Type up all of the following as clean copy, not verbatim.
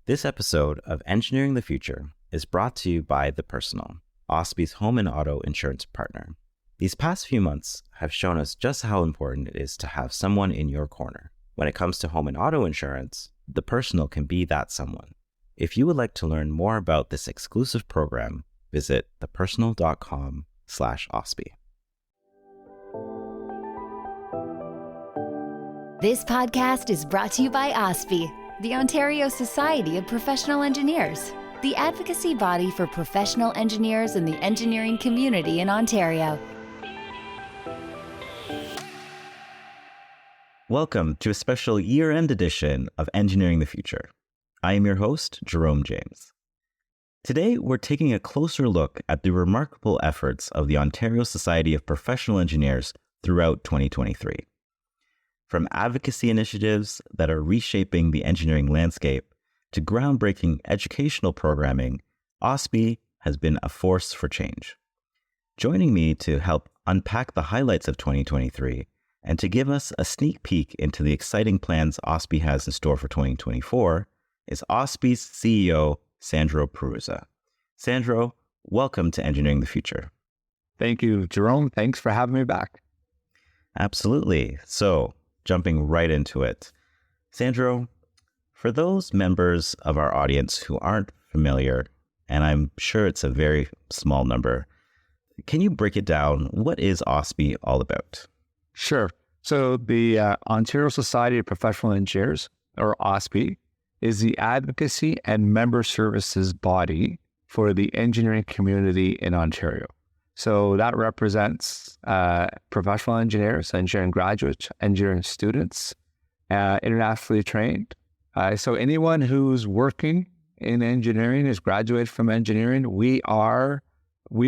This episode of Engineering the Future is brought to you by The Personal, OSPE's home and auto insurance partner. These past few months have shown us just how important it is to have someone in your corner. When it comes to home and auto insurance, The Personal can be that someone. If you would like to learn more about this exclusive program, visit thepersonal.com/OSPE. This podcast is brought to you by OSPE, the Ontario Society of Professional Engineers, the advocacy body for professional engineers in the engineering community in Ontario. Welcome to a special year-end edition of Engineering the Future. I am your host, Jerome James. Today, we're taking a closer look at the remarkable efforts of the Ontario Society of Professional Engineers throughout 2023. From advocacy initiatives that are reshaping the engineering landscape to groundbreaking educational programming, OSPE has been a force for change. Joining me to help unpack the highlights of 2023 and to give us a sneak peek into the exciting plans OSPE has in store for 2024 is OSPE's CEO, Sandro Perrzuzza. Sandro, welcome to Engineering the Future. Thank you, Jerome. Thanks for having me back. Absolutely. So, jumping right into it. Sandro, for those members of our audience who aren't familiar, and I'm sure it's a very small number, can you break it down? What is OSPE all about? Sure. So the Ontario Society of Professional Engineers, or OSPE, is the advocacy and member services body for the engineering community in Ontario. So that represents professional engineers, engineering graduates, engineering students, internationally trained. So anyone who's working in engineering, is graduated from engineering, we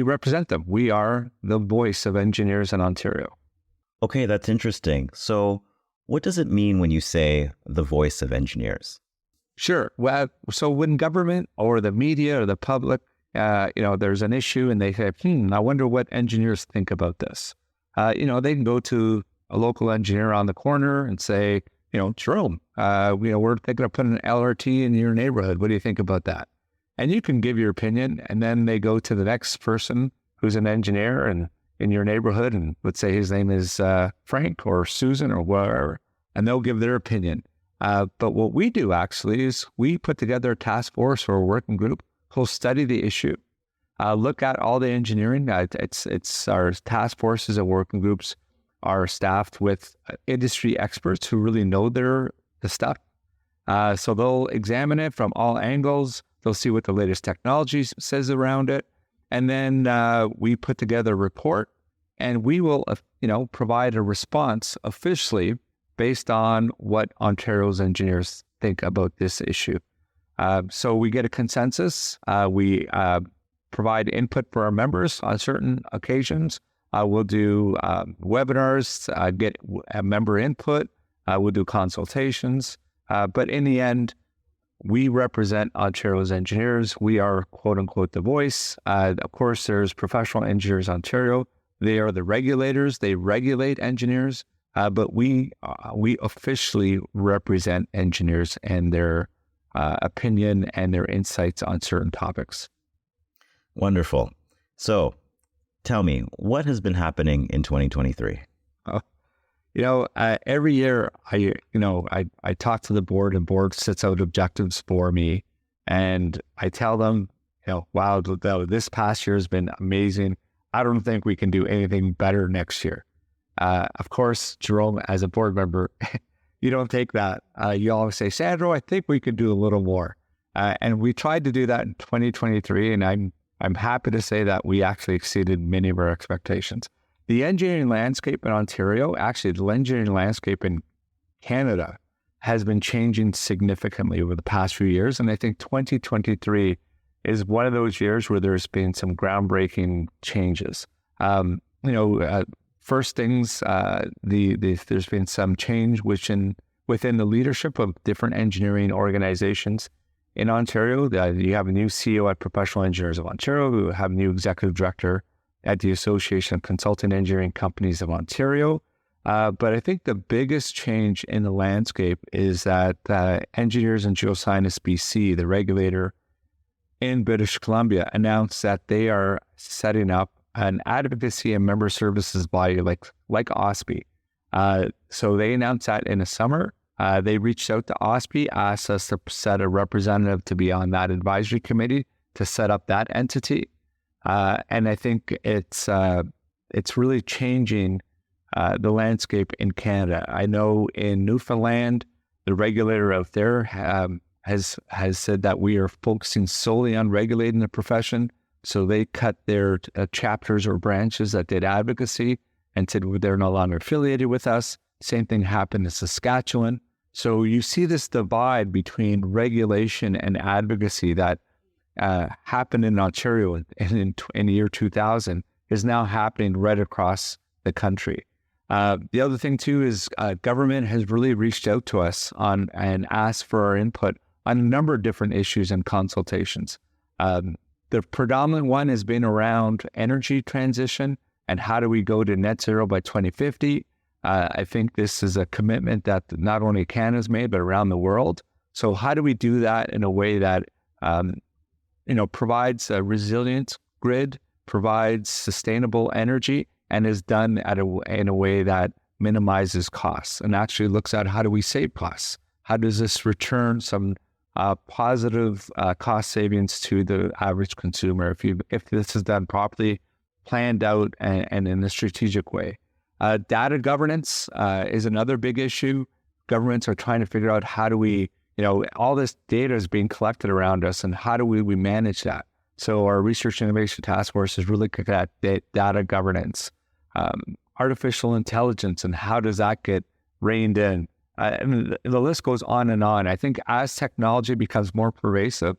represent them. We are the voice of engineers in Ontario. Okay, that's interesting. So what does it mean when you say the voice of engineers? Sure. Well, so when government or the media or the public there's an issue and they say, I wonder what engineers think about this. They can go to a local engineer on the corner and say, Jerome, we're thinking of putting an LRT in your neighborhood. What do you think about that? And you can give your opinion. And then they go to the next person who's an engineer and in your neighborhood. And let's say his name is Frank or Susan or whatever, and they'll give their opinion. But what we do actually is we put together a task force or a working group who'll study the issue, look at all the engineering. It's our task forces and working groups are staffed with industry experts who really know the stuff. So they'll examine it from all angles. They'll see what the latest technology says around it. And then we put together a report and we will, provide a response officially based on what Ontario's engineers think about this issue. So we get a consensus. We provide input for our members on certain occasions. We'll do webinars, get member input. We'll do consultations. But in the end, we represent Ontario's engineers. We are, quote unquote, the voice. Of course, there's Professional Engineers Ontario. They are the regulators. They regulate engineers. But we officially represent engineers and their opinion and their insights on certain topics. Wonderful. So tell me, what has been happening in 2023? Every year I talk to the board and board sets out objectives for me and I tell them, wow, this past year has been amazing. I don't think we can do anything better next year. Of course, Jerome, as a board member, you don't take that. You always say, Sandro, I think we could do a little more. And we tried to do that in 2023, and I'm happy to say that we actually exceeded many of our expectations. The engineering landscape in Ontario, actually the engineering landscape in Canada has been changing significantly over the past few years. And I think 2023 is one of those years where there's been some groundbreaking changes. First things, there's been some change within the leadership of different engineering organizations in Ontario. You have a new CEO at Professional Engineers of Ontario. We have a new executive director at the Association of Consulting Engineering Companies of Ontario. But I think the biggest change in the landscape is that Engineers and Geoscientists BC, the regulator in British Columbia, announced that they are setting up an advocacy and member services body like OSPE. So they announced that in the summer. They reached out to OSPE, asked us to set a representative to be on that advisory committee to set up that entity. And I think it's really changing the landscape in Canada. I know in Newfoundland, the regulator out there has said that we are focusing solely on regulating the profession. So they cut their chapters or branches that did advocacy and said they're no longer affiliated with us. Same thing happened in Saskatchewan. So you see this divide between regulation and advocacy that happened in Ontario in the year 2000 is now happening right across the country. The other thing too is government has really reached out to us and asked for our input on a number of different issues and consultations. The predominant one has been around energy transition and how do we go to net zero by 2050. I think this is a commitment that not only Canada's made, but around the world. So how do we do that in a way that provides a resilient grid, provides sustainable energy, and is done in a way that minimizes costs and actually looks at how do we save costs? How does this return some positive cost savings to the average consumer if this is done properly, planned out, and in a strategic way? Data governance is another big issue. Governments are trying to figure out how do we, all this data is being collected around us and how do we manage that? So our Research and Innovation Task Force is really looking at data governance, artificial intelligence, and how does that get reined in? And the list goes on and on. I think as technology becomes more pervasive,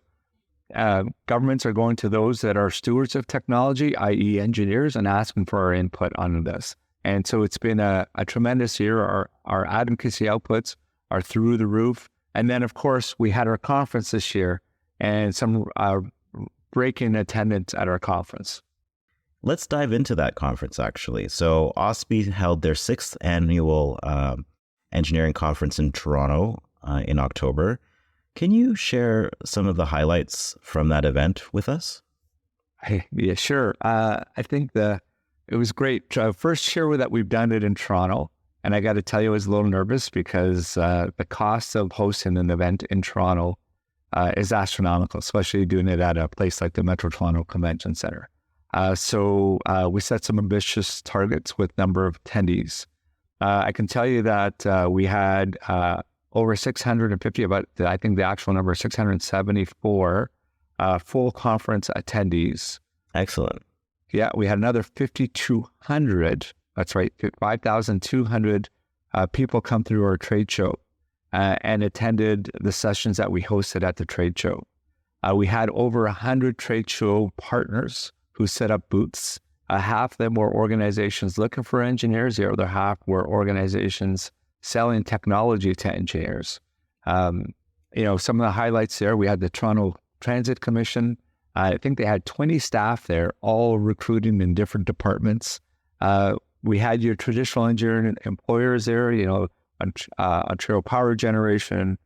governments are going to those that are stewards of technology, i.e. engineers, and asking for our input on this. And so it's been a tremendous year. Our advocacy outputs are through the roof. And then, of course, we had our conference this year and some breaking attendance at our conference. Let's dive into that conference, actually. So OSPE held their 6th annual engineering conference in Toronto in October. Can you share some of the highlights from that event with us? Yeah, sure. I think it was great. First year that we've done it in Toronto, and I got to tell you, I was a little nervous because the cost of hosting an event in Toronto is astronomical, especially doing it at a place like the Metro Toronto Convention Center. So we set some ambitious targets with number of attendees. I can tell you that we had over 650, I think the actual number is 674 full conference attendees. Excellent. Yeah, we had another 5,200, that's right, 5,200 people come through our trade show and attended the sessions that we hosted at the trade show. We had over 100 trade show partners who set up booths. Half of them were organizations looking for engineers. The other half were organizations selling technology to engineers. Some of the highlights there, we had the Toronto Transit Commission. I think they had 20 staff there, all recruiting in different departments. We had your traditional engineering employers there, Ontario Power Generation.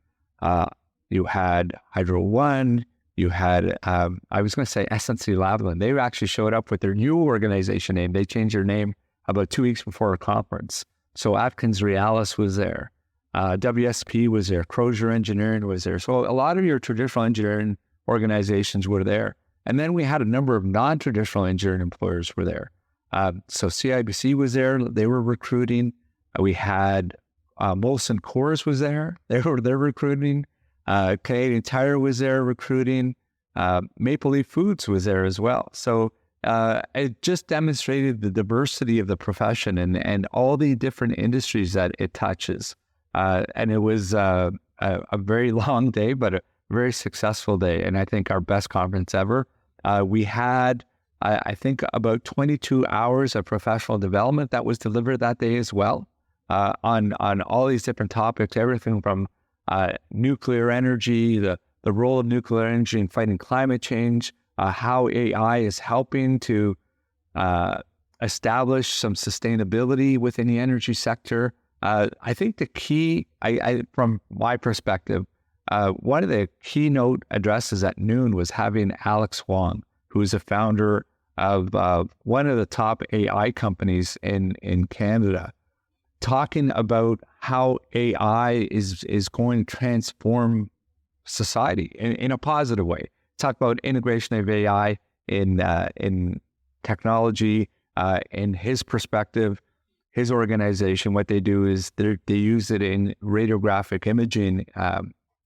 You had Hydro One. You had, I was going to say SNC-Lavalin. They actually showed up with their new organization name. They changed their name about 2 weeks before our conference. So Atkins Realis was there. WSP was there. Crozier Engineering was there. So a lot of your traditional engineering organizations were there. And then we had a number of non-traditional engineering employers were there. So CIBC was there. They were recruiting. We had Molson Coors was there. They're recruiting. Canadian Tire was there recruiting. Maple Leaf Foods was there as well. So it just demonstrated the diversity of the profession and all the different industries that it touches. And it was a very long day, but a very successful day. And I think our best conference ever. We had, I think, about 22 hours of professional development that was delivered that day as well on all these different topics, everything from nuclear energy, the role of nuclear energy in fighting climate change, how AI is helping to establish some sustainability within the energy sector. I think the key, from my perspective, one of the keynote addresses at noon was having Alex Wong, who is a founder of one of the top AI companies in Canada, talking about how AI is going to transform society in a positive way. Talk about integration of AI in technology. In his perspective, his organization, what they do is they use it in radiographic imaging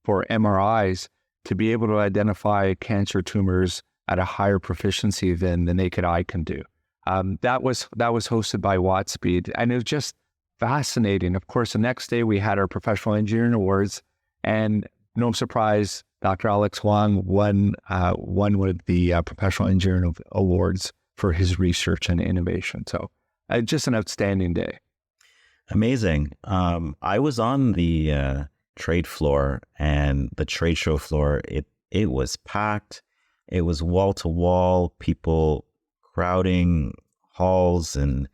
for MRIs to be able to identify cancer tumors at a higher proficiency than the naked eye can do. That was hosted by OSPE, and it was just fascinating. Of course, the next day we had our Professional Engineering Awards, and no surprise, Dr. Alex Wong won one of the Professional Engineering Awards for his research and innovation. So just an outstanding day. Amazing. I was on the trade floor, and the trade show floor, it was packed. It was wall to wall, people crowding halls and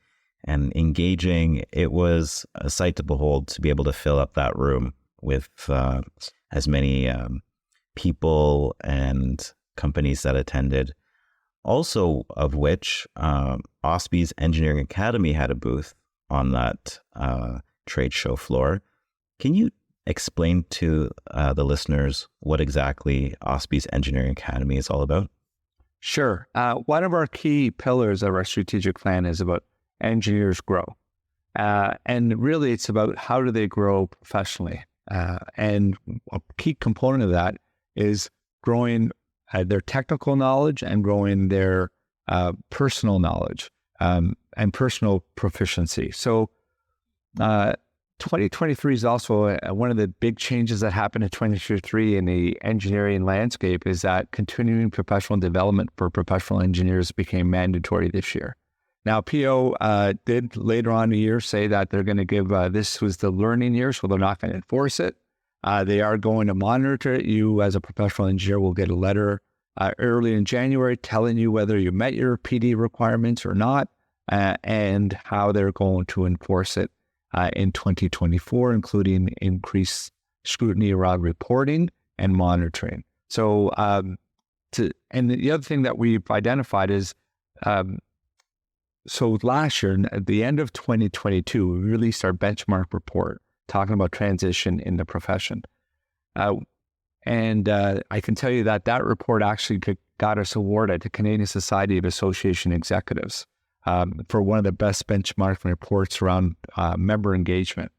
engaging. It was a sight to behold to be able to fill up that room with as many people and companies that attended. Also, of which OSPE's Engineering Academy had a booth on that trade show floor. Can you explain to the listeners what exactly OSPE's Engineering Academy is all about? Sure. One of our key pillars of our strategic plan is about engineers grow. And really, it's about how do they grow professionally. And a key component of that is growing their technical knowledge and growing their personal knowledge and personal proficiency. So 2023 is also one of the big changes that happened in 2023 in the engineering landscape is that continuing professional development for professional engineers became mandatory this year. Now, PO did later on in the year say that they're going to give, this was the learning year, so they're not going to enforce it. They are going to monitor it. You, as a professional engineer, will get a letter early in January telling you whether you met your PD requirements or not, and how they're going to enforce it in 2024, including increased scrutiny around reporting and monitoring. So, and the other thing that we've identified is, so last year, at the end of 2022, we released our benchmark report talking about transition in the profession. And I can tell you that that report actually got us awarded at the Canadian Society of Association Executives for one of the best benchmarking reports around member engagement.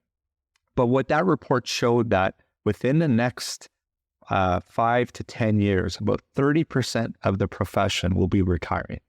But what that report showed that within the next 5 to 10 years, about 30% of the profession will be retiring.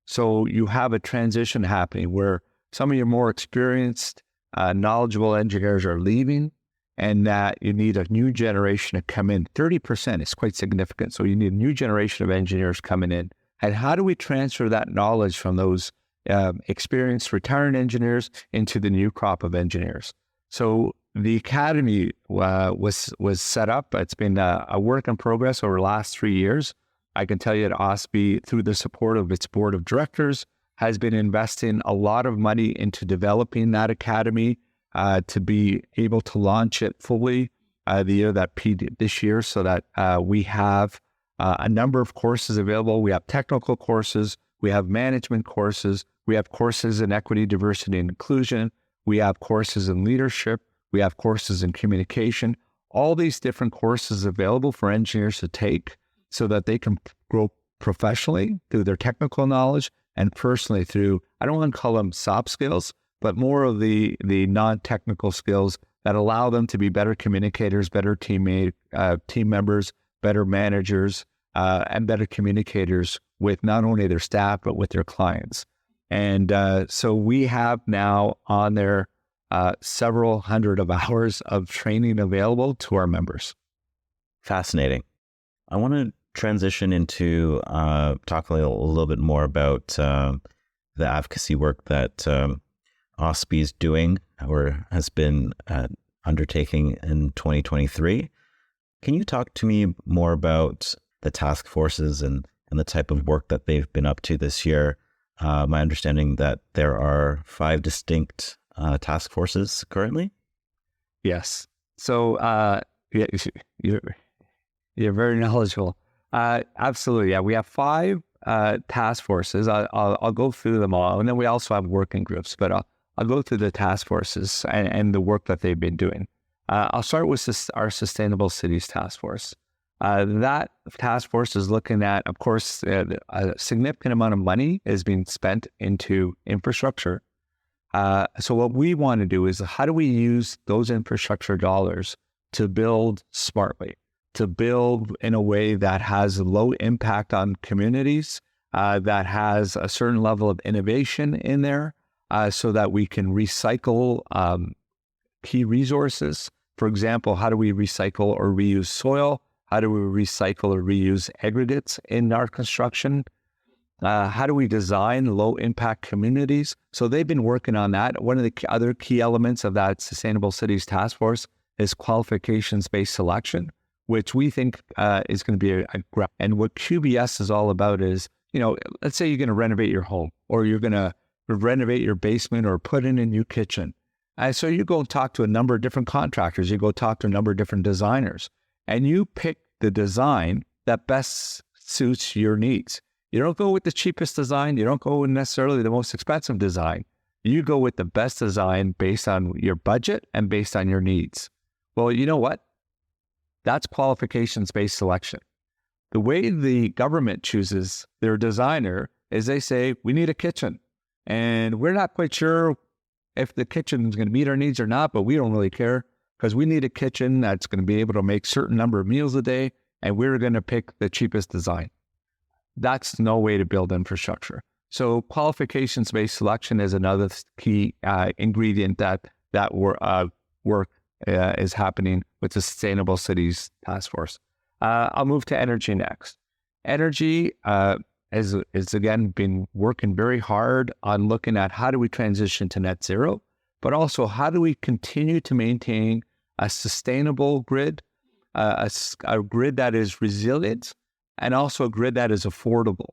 So you have a transition happening where some of your more experienced, knowledgeable engineers are leaving, and that you need a new generation to come in. 30% is quite significant. So you need a new generation of engineers coming in. And how do we transfer that knowledge from those experienced retiring engineers into the new crop of engineers? So the academy was set up. It's been a work in progress over the last 3 years. I can tell you that OSPE, through the support of its board of directors, has been investing a lot of money into developing that academy to be able to launch it fully this year, so that we have a number of courses available. We have technical courses, we have management courses, we have courses in equity, diversity, and inclusion, we have courses in leadership, we have courses in communication, all these different courses available for engineers to take so that they can grow professionally through their technical knowledge and personally through, I don't want to call them soft skills, but more of the non-technical skills that allow them to be better communicators, better team members, better managers, and better communicators with not only their staff, but with their clients. And so we have now on there several hundred of hours of training available to our members. Fascinating. I want to transition into talking a little bit more about the advocacy work that OSPE is doing or has been undertaking in 2023. Can you talk to me more about the task forces and the type of work that they've been up to this year? my understanding that there are 5 distinct task forces currently. Yes. So yeah, you're very knowledgeable. Absolutely. Yeah, we have 5 task forces. I'll go through them all, and then we also have working groups. But I'll go through the task forces and the work that they've been doing. I'll start with our Sustainable Cities Task Force. That task force is looking at, of course, a significant amount of money is being spent into infrastructure. So what we want to do is, how do we use those infrastructure dollars to build smartly, to build in a way that has low impact on communities, that has a certain level of innovation in there, so that we can recycle key resources. For example, how do we recycle or reuse soil? How do we recycle or reuse aggregates in our construction? How do we design low-impact communities? So they've been working on that. One of the other key elements of that Sustainable Cities Task Force is qualifications-based selection, which we think is going to be and what QBS is all about is, let's say you're going to renovate your home, or you're going to renovate your basement, or put in a new kitchen. So you go and talk to a number of different contractors. You go talk to a number of different designers, and you pick the design that best suits your needs. You don't go with the cheapest design. You don't go with necessarily the most expensive design. You go with the best design based on your budget and based on your needs. Well, you know what? That's qualifications-based selection. The way the government chooses their designer is they say, we need a kitchen. And we're not quite sure if the kitchen is going to meet our needs or not, but we don't really care, because we need a kitchen that's going to be able to make a certain number of meals a day, and we're going to pick the cheapest design. That's no way to build infrastructure. So qualifications-based selection is another key ingredient that work is happening with the Sustainable Cities Task Force. I'll move to energy next. Energy has again been working very hard on looking at how do we transition to net zero, but also how do we continue to maintain a sustainable grid, a grid that is resilient, and also a grid that is affordable.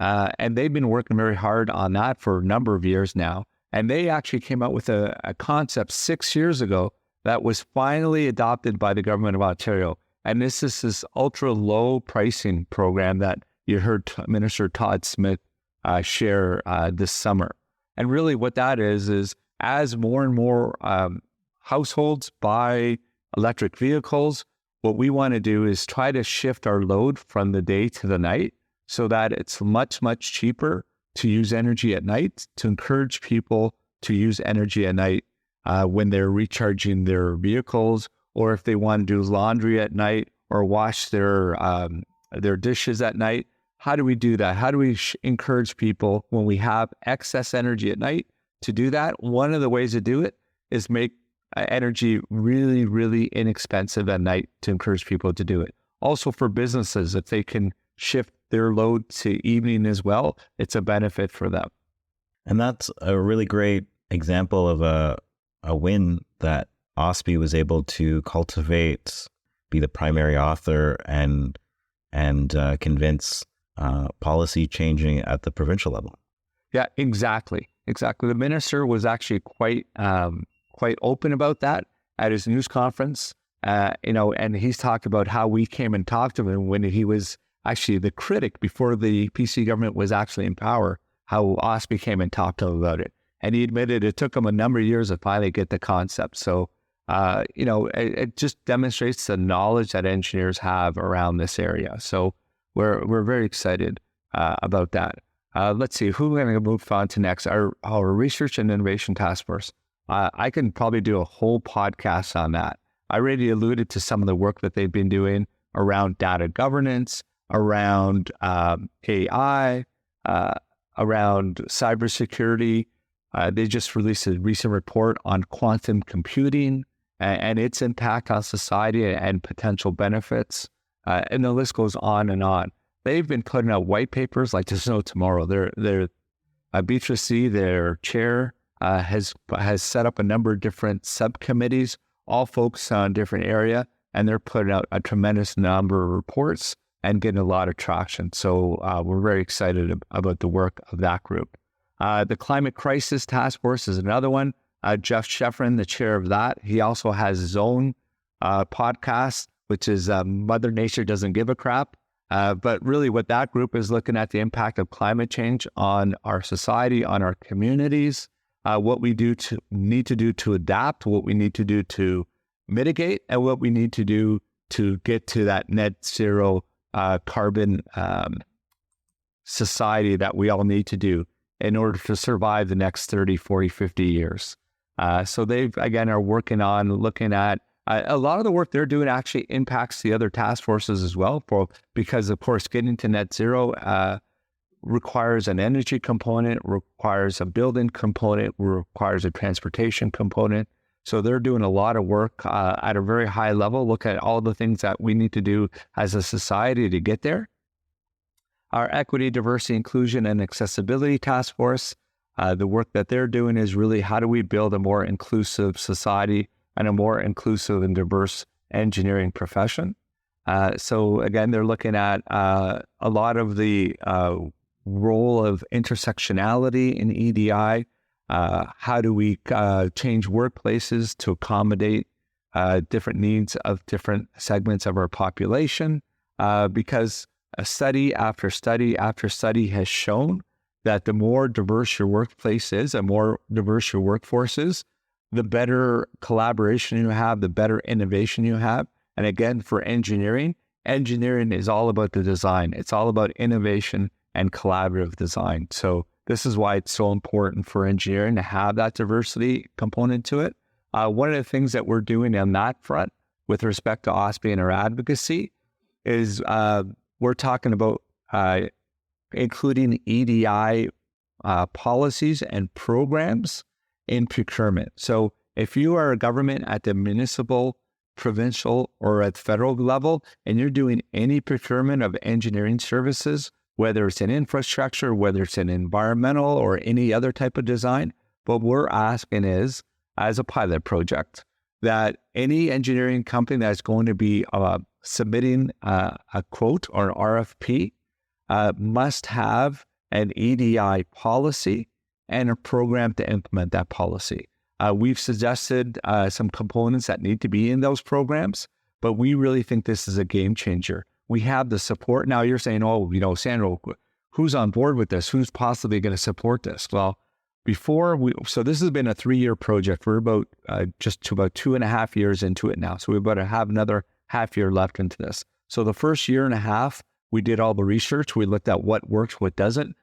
And they've been working very hard on that for a number of years now. And they actually came out with a concept 6 years ago that was finally adopted by the government of Ontario. And this is this ultra low pricing program that you heard Minister Todd Smith share this summer. And really what that is as more and more households buy electric vehicles, what we want to do is try to shift our load from the day to the night so that it's much, much cheaper to use energy at night, to encourage people to use energy at night when they're recharging their vehicles, or if they want to do laundry at night or wash their dishes at night. How do we do that? How do we encourage people when we have excess energy at night to do that? One of the ways to do it is make energy really, really inexpensive at night to encourage people to do it. Also for businesses, if they can shift their load to evening as well, it's a benefit for them. And that's a really great example of a win that OSPE was able to cultivate, be the primary author, and convince policy changing at the provincial level. Yeah, exactly. The minister was actually quite open about that at his news conference, and he's talked about how we came and talked to him when he was actually the critic before the PC government was actually in power, how OSPE came and talked to him about it. And he admitted it took him a number of years to finally get the concept. So, it just demonstrates the knowledge that engineers have around this area. So we're very excited about that. Let's see, who are we going to move on to next? Our Research and Innovation Task Force. I can probably do a whole podcast on that. I already alluded to some of the work that they've been doing around data governance, around AI, around cybersecurity. They just released a recent report on quantum computing and its impact on society and potential benefits. And the list goes on and on. They've been putting out white papers like there's no tomorrow. Beatrice C., their chair, has set up a number of different subcommittees, all focused on a different area, and they're putting out a tremendous number of reports and getting a lot of traction. So we're very excited about the work of that group. The Climate Crisis Task Force is another one. Jeff Sheffrin, the chair of that, he also has his own podcast, which is Mother Nature Doesn't Give a Crap. But really what that group is looking at the impact of climate change on our society, on our communities, what we need to do to adapt, what we need to do to mitigate, and what we need to do to get to that net zero carbon society that we all need to do in order to survive the next 30, 40, 50 years. So they, again, are working on looking at a lot of the work they're doing actually impacts the other task forces as well, because, of course, getting to net zero requires an energy component, requires a building component, requires a transportation component. So they're doing a lot of work at a very high level, look at all the things that we need to do as a society to get there. Our Equity, Diversity, Inclusion, and Accessibility Task Force, the work that they're doing is really how do we build a more inclusive society and a more inclusive and diverse engineering profession. So again, they're looking at a lot of the role of intersectionality in EDI. How do we change workplaces to accommodate different needs of different segments of our population? Because a study after study after study has shown that the more diverse your workplace is, the more diverse your workforce is, the better collaboration you have, the better innovation you have. And again, for engineering is all about the design. It's all about innovation and collaborative design. So this is why it's so important for engineering to have that diversity component to it. One of the things that we're doing on that front with respect to OSPE and our advocacy is we're talking about including EDI policies and programs in procurement. So if you are a government at the municipal, provincial, or at federal level, and you're doing any procurement of engineering services, whether it's in infrastructure, whether it's in environmental or any other type of design, what we're asking is, as a pilot project, that any engineering company that's going to be submitting a quote or an RFP must have an EDI policy and a program to implement that policy. We've suggested some components that need to be in those programs, but we really think this is a game changer. We have the support. Now you're saying, oh, Sandro, who's on board with this? Who's possibly going to support this? Well, so this has been a 3-year project. We're about just to about 2.5 years into it now. So we better have another half year left into this. So the first year and a half, we did all the research. We looked at what works, what doesn't.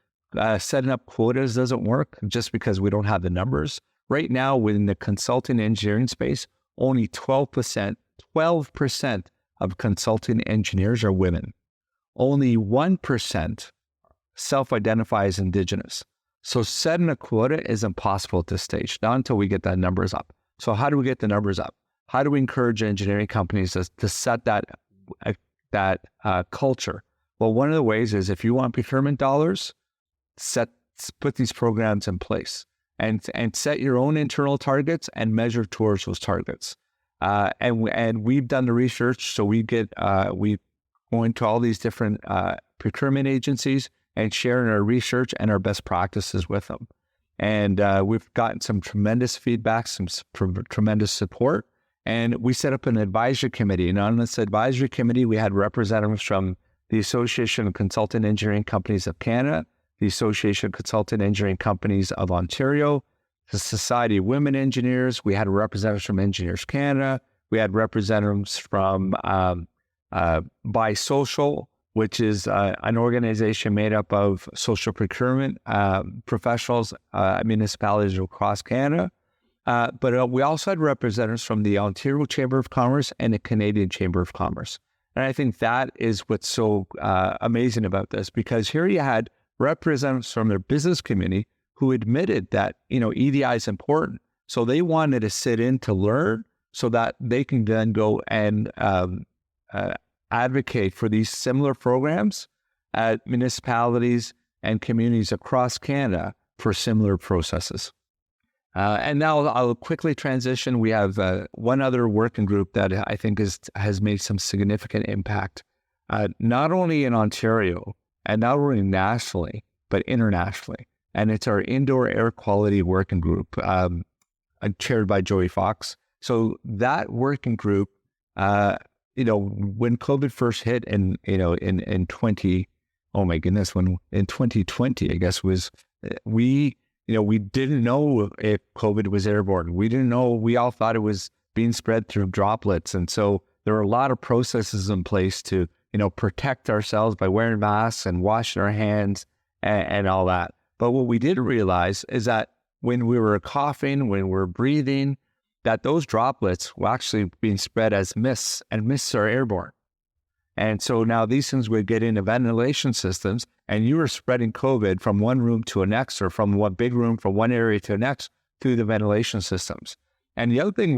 Setting up quotas doesn't work just because we don't have the numbers. Right now, within the consulting engineering space, only 12% of consulting engineers are women. Only 1% self-identify as Indigenous. So setting a quota is impossible at this stage, not until we get that numbers up. So how do we get the numbers up? How do we encourage engineering companies to set that culture? Well, one of the ways is if you want procurement dollars, put these programs in place and set your own internal targets and measure towards those targets. And we've done the research, so we go into all these different procurement agencies and sharing our research and our best practices with them. And we've gotten some tremendous feedback, some tremendous support. And we set up an advisory committee. And on this advisory committee, we had representatives from the Association of Consultant Engineering Companies of Canada, the Association of Consultant Engineering Companies of Ontario, the Society of Women Engineers. We had representatives from Engineers Canada. We had representatives from BiSocial, which is an organization made up of social procurement professionals, municipalities across Canada. But we also had representatives from the Ontario Chamber of Commerce and the Canadian Chamber of Commerce. And I think that is what's so amazing about this, because here you had representatives from their business community who admitted that, EDI is important. So they wanted to sit in to learn so that they can then go and advocate for these similar programs at municipalities and communities across Canada for similar processes. And now I'll quickly transition. We have one other working group that I think has made some significant impact, not only in Ontario and not only nationally, but internationally. and it's our indoor air quality working group, chaired by Joey Fox. So that working group, when COVID first hit in 2020, I guess we didn't know if COVID was airborne. We didn't know, we all thought it was being spread through droplets. And so there were a lot of processes in place to, protect ourselves by wearing masks and washing our hands and all that. But what we didn't realize is that when we were coughing, when we were breathing, that those droplets were actually being spread as mists, and mists are airborne. And so now these things would get into ventilation systems, and you were spreading COVID from one room to the next, or from one big room, from one area to the next, through the ventilation systems. And the other thing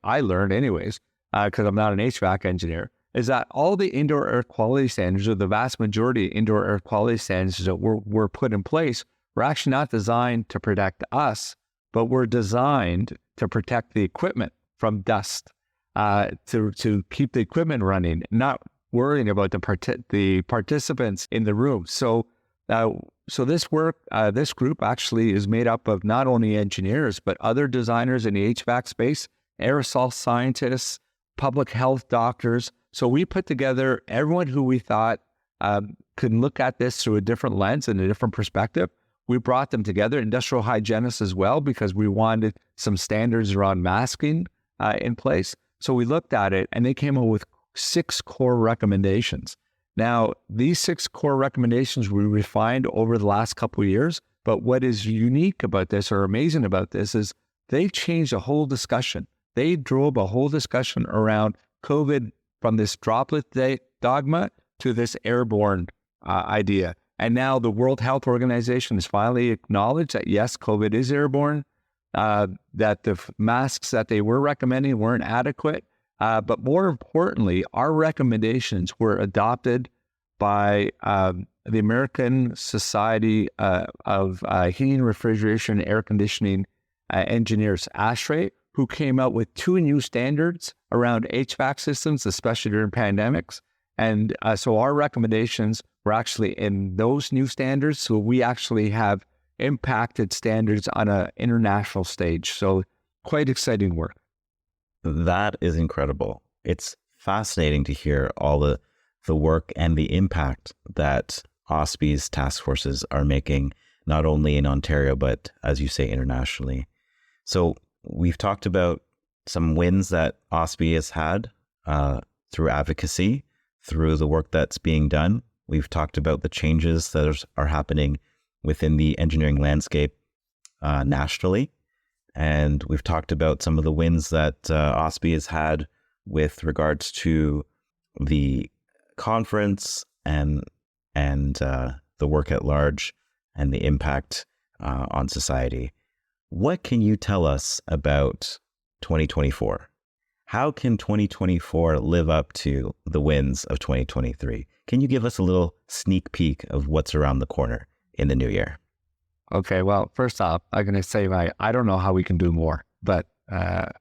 I learned anyways, because I'm not an HVAC engineer, is that all the indoor air quality standards, or the vast majority of indoor air quality standards that were put in place, were actually not designed to protect us, but were designed to protect the equipment from dust, to keep the equipment running, not worrying about the participants in the room. So this group actually is made up of not only engineers, but other designers in the HVAC space, aerosol scientists, public health doctors. So we put together everyone who we thought could look at this through a different lens and a different perspective. We brought them together, industrial hygienists as well, because we wanted some standards around masking in place. So we looked at it, and they came up with 6 core recommendations. Now, these 6 core recommendations we refined over the last couple of years, but what is unique about this, or amazing about this, is they changed a whole discussion. They drove a whole discussion around COVID from this droplet dogma to this airborne idea. And now the World Health Organization has finally acknowledged that, yes, COVID is airborne, that the masks that they were recommending weren't adequate. But more importantly, our recommendations were adopted by the American Society of Heating, Refrigeration, and Air Conditioning Engineers, ASHRAE, who came out with 2 new standards around HVAC systems, especially during pandemics. And so our recommendations were actually in those new standards. So we actually have impacted standards on an international stage. So quite exciting work. That is incredible. It's fascinating to hear all the work and the impact that OSPE's task forces are making, not only in Ontario, but as you say, internationally. So we've talked about some wins that OSPE has had through advocacy, through the work that's being done. We've talked about the changes that are happening within the engineering landscape nationally. And we've talked about some of the wins that OSPE has had with regards to the conference and the work at large and the impact on society. What can you tell us about 2024? How can 2024 live up to the wins of 2023? Can you give us a little sneak peek of what's around the corner in the new year? Okay, well, first off, I'm going to say I don't know how we can do more. But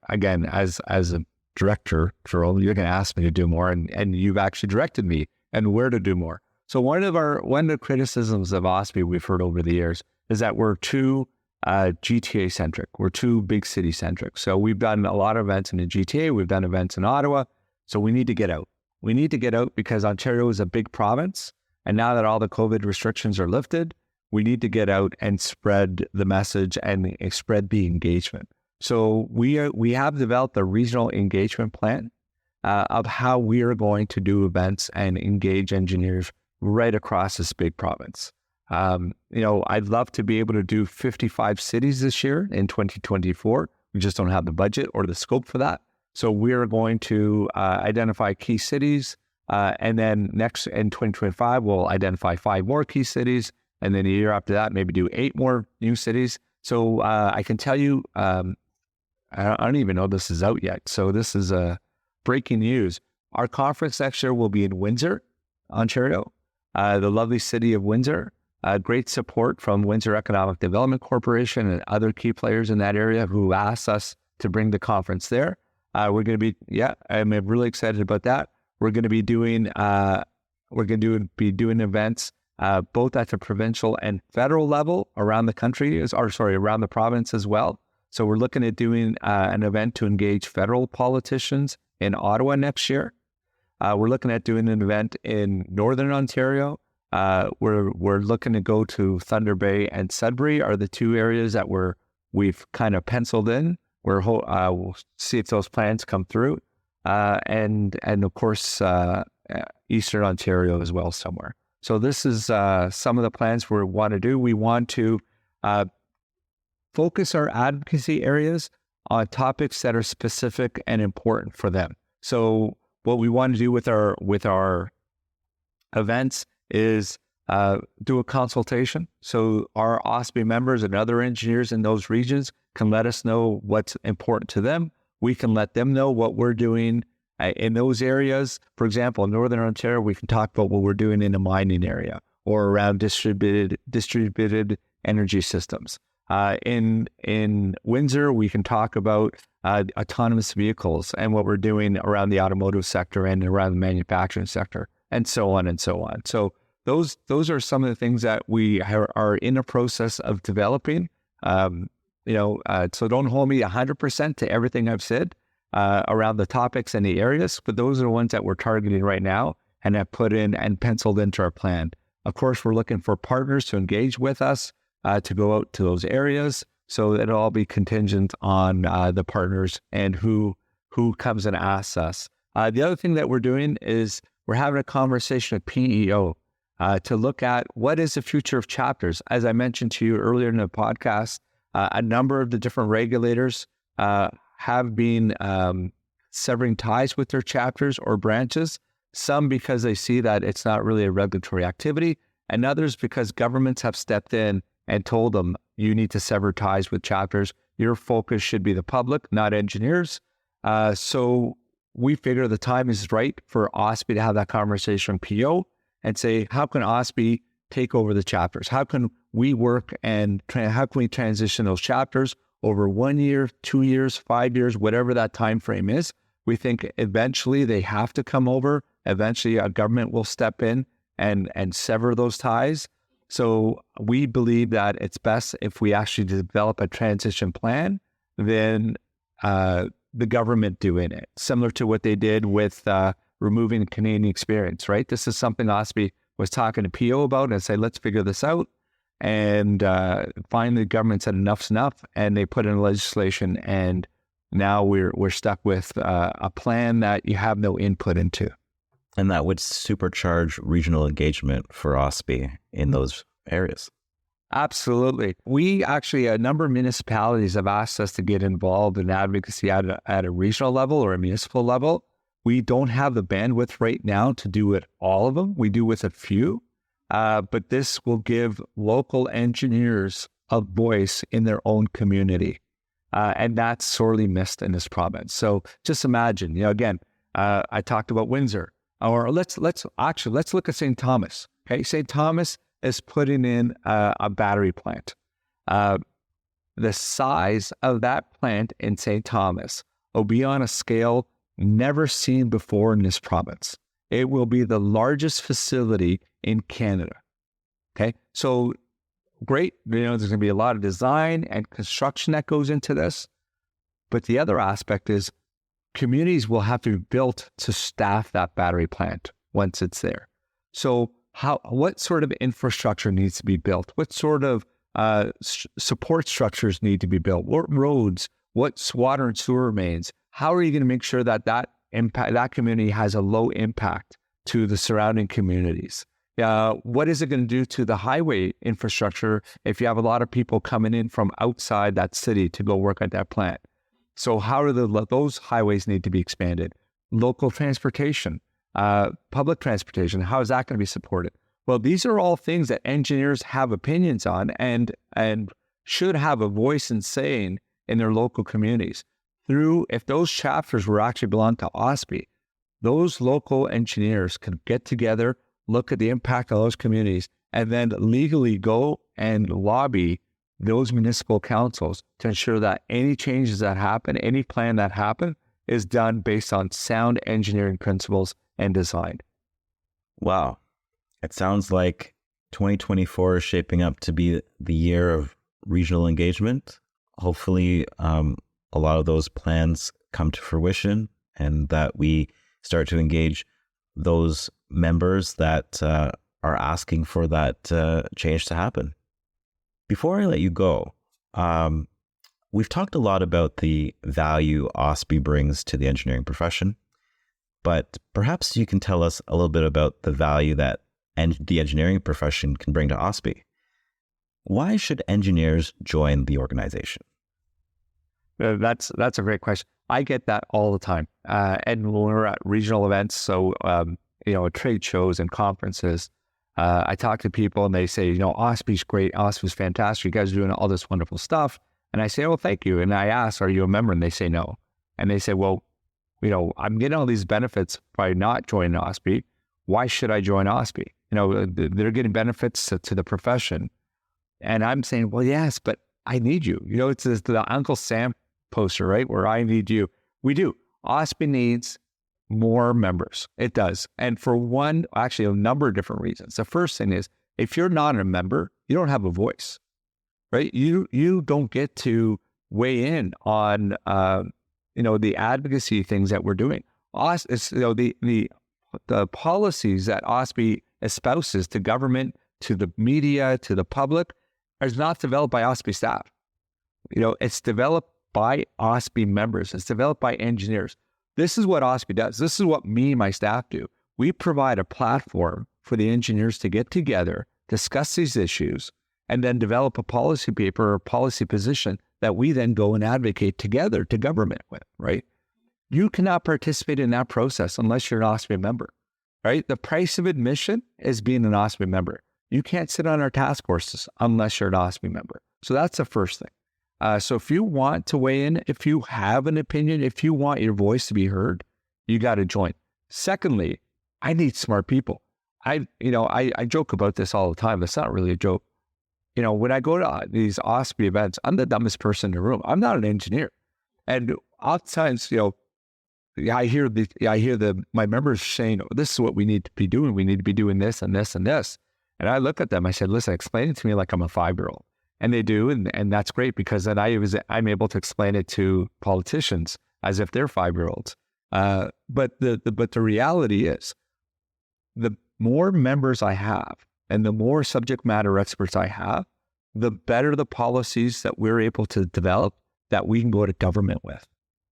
again, as a director, Jerome, you're going to ask me to do more, and you've actually directed me and where to do more. So one of the criticisms of OSPE we've heard over the years is that we're too GTA centric. We're too big city centric. So we've done a lot of events in the GTA. We've done events in Ottawa. So we need to get out. We need to get out because Ontario is a big province. And now that all the COVID restrictions are lifted, we need to get out and spread the message and spread the engagement. So we have developed a regional engagement plan of how we are going to do events and engage engineers right across this big province. I'd love to be able to do 55 cities this year in 2024. We just don't have the budget or the scope for that. So we're going to identify key cities. And then next in 2025, we'll identify 5 more key cities. And then a year after that, maybe do 8 more new cities. So I can tell you, I don't even know this is out yet. So this is breaking news. Our conference next year will be in Windsor, Ontario, the lovely city of Windsor. Great support from Windsor Economic Development Corporation and other key players in that area who asked us to bring the conference there. We're going to be, I'm really excited about that. We're going to be doing, events both at the provincial and federal level around the country, around the province as well. So we're looking at doing an event to engage federal politicians in Ottawa next year. We're looking at doing an event in Northern Ontario. We're looking to go to Thunder Bay and Sudbury are the two areas that we've kind of penciled in. We'll see if those plans come through, and of course Eastern Ontario as well somewhere. So this is some of the plans we want to do. We want to focus our advocacy areas on topics that are specific and important for them. So what we want to do with our events is do a consultation. So our OSPE members and other engineers in those regions can let us know what's important to them. We can let them know what we're doing in those areas. For example, in Northern Ontario, we can talk about what we're doing in the mining area or around distributed energy systems. In Windsor, we can talk about autonomous vehicles and what we're doing around the automotive sector and around the manufacturing sector, and so on and so on. So those are some of the things that we are in a process of developing. So don't hold me 100% to everything I've said around the topics and the areas, but those are the ones that we're targeting right now and have put in and penciled into our plan. Of course, we're looking for partners to engage with us to go out to those areas. So it'll all be contingent on the partners and who comes and asks us. The other thing that we're doing is we're having a conversation with PEO to look at what is the future of chapters. As I mentioned to you earlier in the podcast, a number of the different regulators have been severing ties with their chapters or branches, some because they see that it's not really a regulatory activity, and others because governments have stepped in and told them, you need to sever ties with chapters. Your focus should be the public, not engineers. So we figure the time is right for OSPE to have that conversation with PO and say, how can OSPE take over the chapters? How can we work and how can we transition those chapters over 1 year, 2 years, 5 years, whatever that time frame is? We think eventually they have to come over. Eventually a government will step in and sever those ties. So we believe that it's best if we actually develop a transition plan than the government doing it, similar to what they did with removing the Canadian experience, right? This is something OSPE was talking to PO about and said, let's figure this out. And finally, the government said enough's enough, and they put in legislation, and now we're stuck with a plan that you have no input into. And that would supercharge regional engagement for OSPE in those areas. Absolutely. We actually, a number of municipalities have asked us to get involved in advocacy at a regional level or a municipal level. We don't have the bandwidth right now to do it all of them. We do with a few, but this will give local engineers a voice in their own community. And that's sorely missed in this province. So just imagine, again, I talked about Windsor. Or let's look at St. Thomas. Okay, St. Thomas is putting in a battery plant. The size of that plant in St. Thomas will be on a scale never seen before in this province. It will be the largest facility in Canada. Okay, so great. There's going to be a lot of design and construction that goes into this. But the other aspect is communities will have to be built to staff that battery plant once it's there. So what sort of infrastructure needs to be built? What sort of support structures need to be built? What roads? What water and sewer mains? How are you going to make sure that that community has a low impact to the surrounding communities? What is it going to do to the highway infrastructure if you have a lot of people coming in from outside that city to go work at that plant? So how do those highways need to be expanded? Local transportation, public transportation, how is that going to be supported? Well, these are all things that engineers have opinions on and should have a voice in saying in their local communities. If those chapters were actually belong to OSPE, those local engineers can get together, look at the impact of those communities, and then legally go and lobby those municipal councils to ensure that any changes that happen, any plan that happen, is done based on sound engineering principles and design. Wow. It sounds like 2024 is shaping up to be the year of regional engagement. Hopefully, a lot of those plans come to fruition and that we start to engage those members that are asking for that change to happen. Before I let you go, we've talked a lot about the value OSPE brings to the engineering profession, but perhaps you can tell us a little bit about the value that the engineering profession can bring to OSPE. Why should engineers join the organization? That's a great question. I get that all the time. And when we're at regional events, so, trade shows and conferences, I talk to people and they say, OSPE's great. OSPE's fantastic. You guys are doing all this wonderful stuff. And I say, oh, thank you. And I ask, are you a member? And they say no. And they say, well, I'm getting all these benefits by not joining OSPE. Why should I join OSPE? They're getting benefits to the profession. And I'm saying, well, yes, but I need you. It's the Uncle Sam poster, right? Where I need you. We do. OSPE needs more members. It does. And for a number of different reasons. The first thing is, if you're not a member, you don't have a voice, right? You don't get to weigh in on, the advocacy things that we're doing. The policies that OSPE espouses to government, to the media, to the public, is not developed by OSPE staff. It's developed by OSPE members. It's developed by engineers. This is what OSPE does. This is what me and my staff do. We provide a platform for the engineers to get together, discuss these issues, and then develop a policy paper or policy position that we then go and advocate together to government with, right? You cannot participate in that process unless you're an OSPE member, right? The price of admission is being an OSPE member. You can't sit on our task forces unless you're an OSPE member. So that's the first thing. So if you want to weigh in, if you have an opinion, if you want your voice to be heard, you got to join. Secondly, I need smart people. I joke about this all the time. It's not really a joke. When I go to these OSPE events, I'm the dumbest person in the room. I'm not an engineer. And oftentimes, I hear my members saying, oh, this is what we need to be doing. We need to be doing this and this and this. And I look at them, I said, listen, explain it to me like I'm a 5-year-old. And they do, and that's great because then I'm able to explain it to politicians as if they're 5-year-olds. But the reality is, the more members I have and the more subject matter experts I have, the better the policies that we're able to develop that we can go to government with.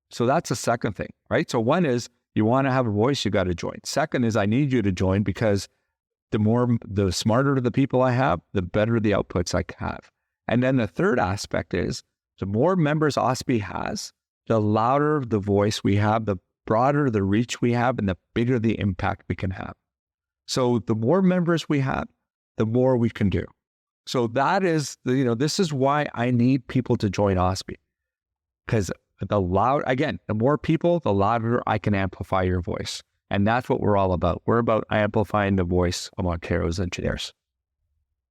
So that's the second thing, right? So one is you want to have a voice, you got to join. Second is I need you to join because the smarter the people I have, the better the outputs I have. And then the third aspect is the more members OSPE has, the louder the voice we have, the broader the reach we have, and the bigger the impact we can have. So the more members we have, the more we can do. So that is, this is why I need people to join OSPE. Because the more people, the louder I can amplify your voice. And that's what we're all about. We're about amplifying the voice of Ontario's engineers.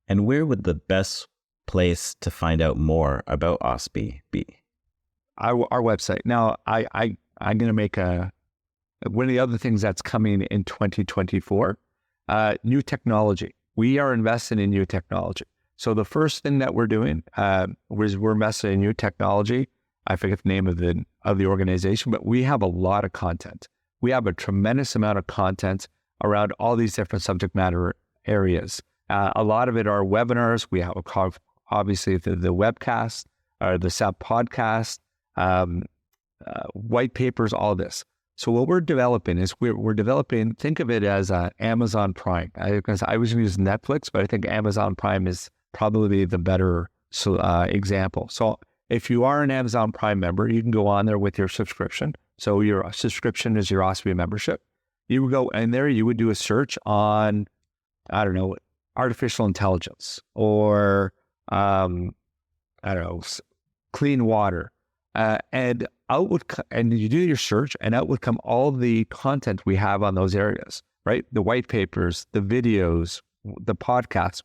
And where would the best place to find out more about OSPE be? Our website. Now, I'm going to make one of the other things that's coming in 2024, new technology. We are investing in new technology. So the first thing that we're doing is we're investing in new technology. I forget the name of the organization, but we have a lot of content. We have a tremendous amount of content around all these different subject matter areas. A lot of it are webinars. We have obviously the webcast, the SAP podcast, white papers, all this. So what we're developing is we're developing, think of it as Amazon Prime. I was going to use Netflix, but I think Amazon Prime is probably the better example. So if you are an Amazon Prime member, you can go on there with your subscription. So your subscription is your OSPE membership. You would go in there, you would do a search on, artificial intelligence or, clean water. And you do your search and out would come all the content we have on those areas, right? The white papers, the videos, the podcasts,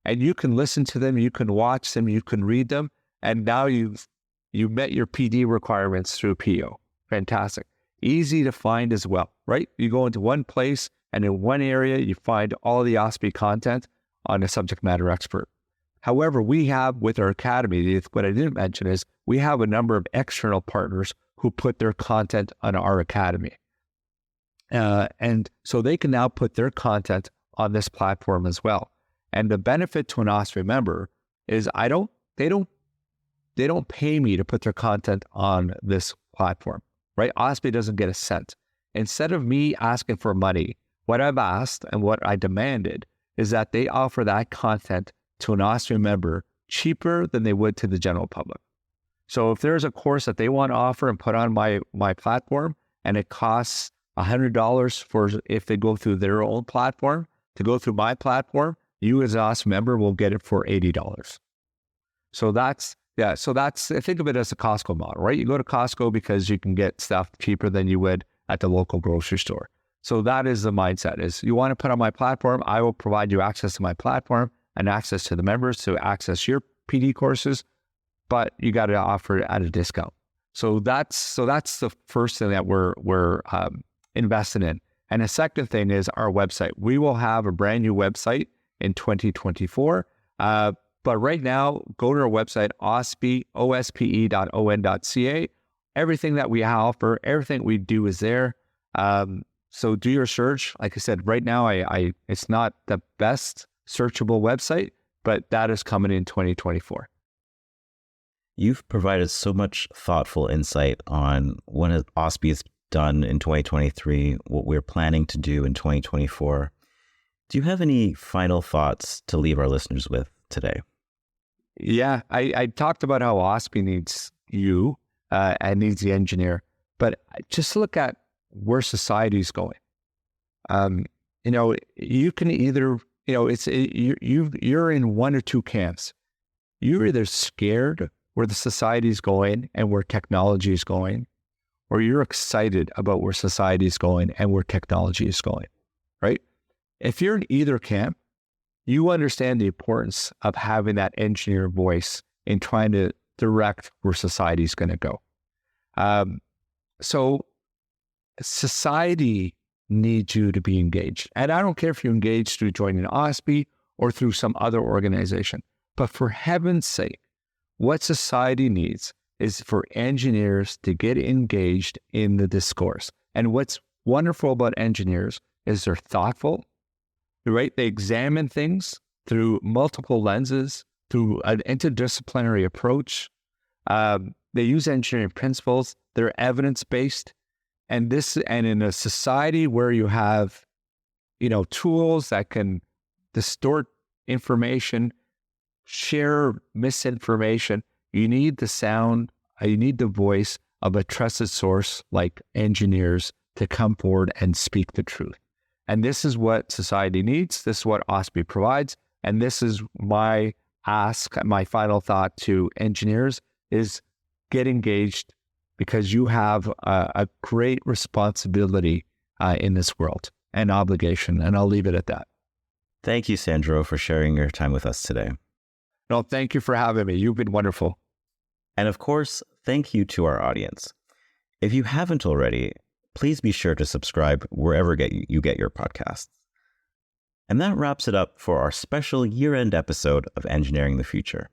and you can listen to them, you can watch them, you can read them. And now you've met your PD requirements through PO. Fantastic. Easy to find as well, right? You go into one place and in one area, you find all the OSPE content on a subject matter expert. However, we have with our academy, what I didn't mention is we have a number of external partners who put their content on our academy. And so they can now put their content on this platform as well. And the benefit to an OSPE member is they don't pay me to put their content on this platform, right? OSPE doesn't get a cent. Instead of me asking for money, what I've asked and what I demanded is that they offer that content to an OSPE member cheaper than they would to the general public. So if there's a course that they want to offer and put on my platform, and it costs $100 for if they go through their own platform, to go through my platform, you as an OSPE member will get it for $80. So think of it as a Costco model, right? You go to Costco because you can get stuff cheaper than you would at the local grocery store. So that is the mindset, is you want to put on my platform, I will provide you access to my platform and access to the members to access your PD courses, but you got to offer it at a discount. So that's the first thing that we're invested in. And the second thing is our website. We will have a brand new website in 2024. But right now, go to our website, ospe.on.ca. Everything that we offer, everything we do is there. So do your search. Like I said, right now, it's not the best searchable website, but that is coming in 2024. You've provided so much thoughtful insight on what OSPE has done in 2023, what we're planning to do in 2024. Do you have any final thoughts to leave our listeners with today? Yeah, I talked about how OSPE needs you and needs the engineer, but just look at where society is going. You can either, you're in one or two camps. You're either scared where the society is going and where technology is going, or you're excited about where society is going and where technology is going, right? If you're in either camp, you understand the importance of having that engineer voice in trying to direct where society is going to go. So society needs you to be engaged. And I don't care if you're engaged through joining OSPE or through some other organization, but for heaven's sake, what society needs is for engineers to get engaged in the discourse. And what's wonderful about engineers is they're thoughtful, right? They examine things through multiple lenses, through an interdisciplinary approach. They use engineering principles. They're evidence-based. And in a society where you have, tools that can distort information, share misinformation, you need the voice of a trusted source like engineers to come forward and speak the truth. And this is what society needs. This is what OSPE provides. And this is my ask, my final thought to engineers is get engaged, because you have a great responsibility in this world and obligation. And I'll leave it at that. Thank you, Sandro, for sharing your time with us today. No, thank you for having me. You've been wonderful. And of course, thank you to our audience. If you haven't already, please be sure to subscribe wherever you get your podcasts. And that wraps it up for our special year-end episode of Engineering the Future.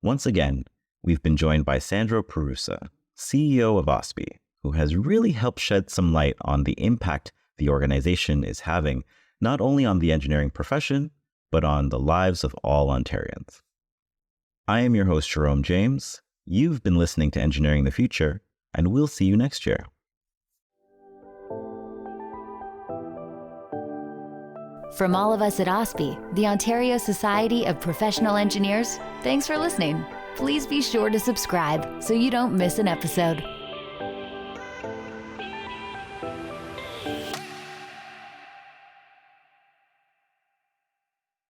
Once again, we've been joined by Sandro Perrzuzza, CEO of OSPE, who has really helped shed some light on the impact the organization is having, not only on the engineering profession, but on the lives of all Ontarians. I am your host, Jerome James. You've been listening to Engineering the Future, and we'll see you next year. From all of us at OSPE, the Ontario Society of Professional Engineers, thanks for listening. Please be sure to subscribe so you don't miss an episode.